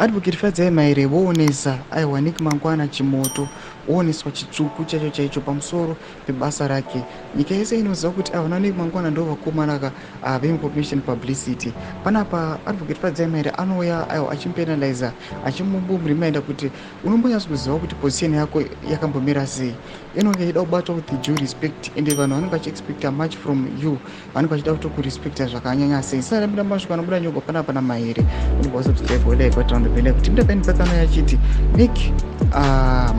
Advocate Fadzai Mahere voonesa aiwa Nick Mangwana chimoto, ooneswa chitsvuku chacho chaicho pamusoro pebasa rake. Nyika yese inoziva kuti ava Nick Mangwana ndo vakomana veinformation publicity. Panapa Advocate Fadzai Mahere anouya aiwa achimpenaliza, achimureminder kuti unombonyasa kuziva kuti position yako yakambomira sei. Inonge ichida kubatwa with due respect, ende vanhu vanenge vachiexpecta much from you, vanenge vachida kutokurespecta zvakanyanya sei. Saka ndambira masvika anobuda nyongo panapa naMahere. Unobva subscribe like button on the bell kuti ndapeni pakanoya chiti Nick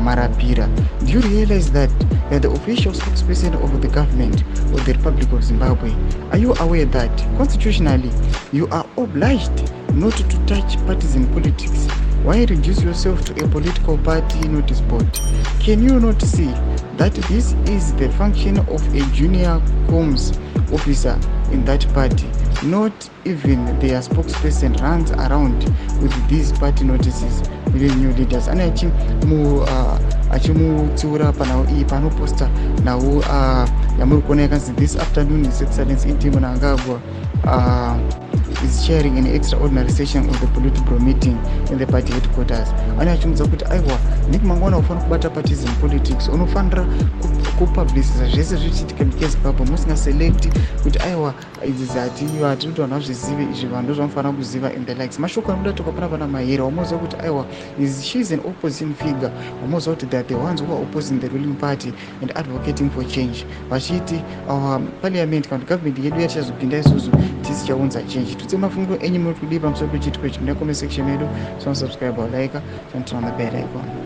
Marapira, do you realize that you are the official spokesperson of the government of the Republic of Zimbabwe? Are you aware that constitutionally you are obliged not to touch partisan politics? Why reduce yourself to a political party notice board? Can you not see that this is the function of a junior comms officer in that party? Not even their spokesperson runs around with these party notices with new leaders. Ani achimutsiura panhau iyi panoposta nhau yamuri kuona yakanzi this afternoon is excellence intim Mnangagwa is chairing an extraordinary session of the Politburo meeting in the party headquarters. Ani achimudza kuti aiwa Nick Mangwana unofanira kubata partisan politics, unofanira kupubliciza zvese zvichiitika munyika yeZimbabwe musingaselekti kuti aiwa idzi dzatiwa tiri kuti vanhu vazvizive izvi vanhu ndozvanofanira kuziva and the likes. Mashoko anobuda toka pana naMahere wamoziva kuti aiwa she's an opposition figure, wamoziva kuti they are the ones who are opposing the ruling party and advocating for change, vachiti parliament kana government yedu yachazopinda isusu tisichaunza change. Tutse mafungo enyu muri kudii pamusoro pechiitiko ichi? Muna comment section yedu. So subscribe or like and turn on the bell icon.